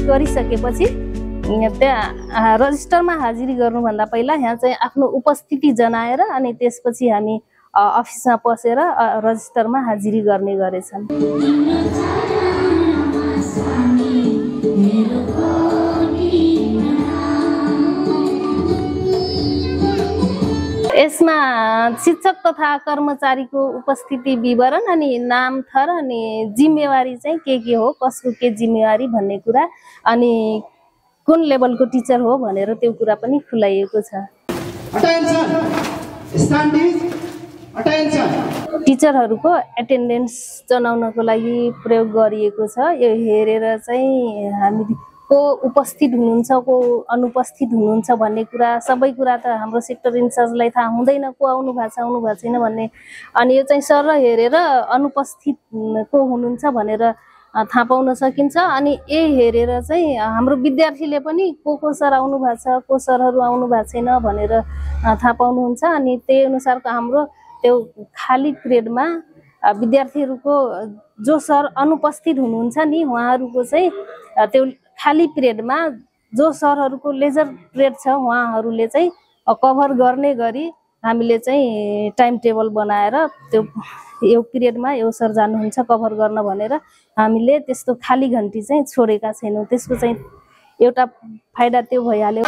प्रवेश गरिसकेपछि त्यहाँ रजिस्टरमा हाजिरी गर्नुभन्दा पहिला यहाँ चाहिँ आफ्नो उपस्थिति जनाएर अनि त्यसपछि हामी अफिसमा पसेर रजिस्टरमा हाजिरी गर्ने गरेछन्। यसमा शिक्षक तथा कर्मचारीको उपस्थिति विवरण अनि नाम थर अनि जिम्मेवारी चाहिँ के हो, कसको के जिम्मेवारी भन्ने कुरा अनि कुन लेभलको टिचर हो भनेर त्यो कुरा पनि खुलाइएको छ। टिचरहरूको एटेन्डेन्स जनाउनको लागि प्रयोग गरिएको छ। यो हेरेर चाहिँ हामी को उपस्थित हुनुहुन्छ को अनुपस्थित हुनुहुन्छ भन्ने कुरा सबै कुरा त हाम्रो सेक्टर इन्चार्जलाई थाहा हुँदैन, को आउनु भएको छैन भन्ने। अनि यो चाहिँ सर हेरेर अनुपस्थित को हुनुहुन्छ भनेर थाहा पाउन सकिन्छ। अनि हेरेर चाहिँ हाम्रो विद्यार्थीले पनि को सर आउनु भएको छ, को सरहरू आउनु भएको छैन भनेर थाहा पाउनुहुन्छ। अनि त्यही अनुसारको हाम्रो त्यो खाली पिरियडमा विद्यार्थीहरूको जो सर अनुपस्थित हुनुहुन्छ नि उहाँहरूको चाहिँ त्यो खाली पिरियडमा जो सरहरूको लेजर पिरियड छ उहाँहरूले चाहिँ कभर गर्ने गरी हामीले चाहिँ टाइम टेबल बनाएर त्यो यो पिरियडमा यो सर जानुहुन्छ कभर गर्न भनेर हामीले त्यस्तो खाली घन्टी चाहिँ छोडेका छैनौँ। त्यसको चाहिँ एउटा फाइदा त्यो भइहाल्यो।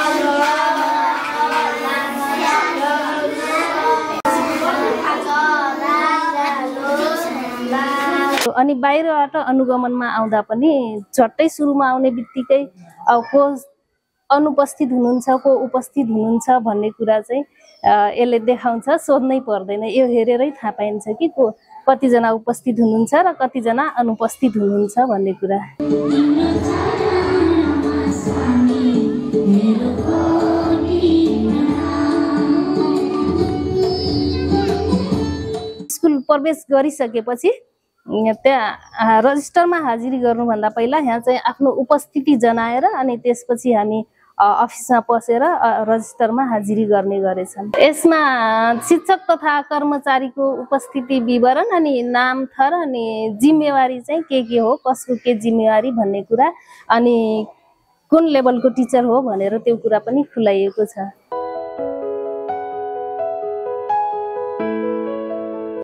अनि बाहिरबाट अनुगमनमा आउँदा पनि झट्टै सुरुमा आउने बित्तिकै को अनुपस्थित हुनुहुन्छ को उपस्थित हुनुहुन्छ भन्ने कुरा चाहिँ यसले देखाउँछ, सोध्नै पर्दैन। यो हेरेरै थाहा पाइन्छ कि को कतिजना उपस्थित हुनुहुन्छ र कतिजना अनुपस्थित हुनुहुन्छ भन्ने कुरा। स्कुल प्रवेश गरिसकेपछि त्यहाँ रजिस्टरमा हाजिरी गर्नुभन्दा पहिला यहाँ चाहिँ आफ्नो उपस्थिति जनाएर अनि त्यसपछि हामी अफिसमा पसेर रजिस्टरमा हाजिरी गर्ने गरेछन्। यसमा शिक्षक तथा कर्मचारीको उपस्थिति विवरण अनि नाम थर अनि जिम्मेवारी चाहिँ के हो, कसको के जिम्मेवारी भन्ने कुरा अनि कुन लेभलको टिचर हो भनेर त्यो कुरा पनि खुलाइएको छ।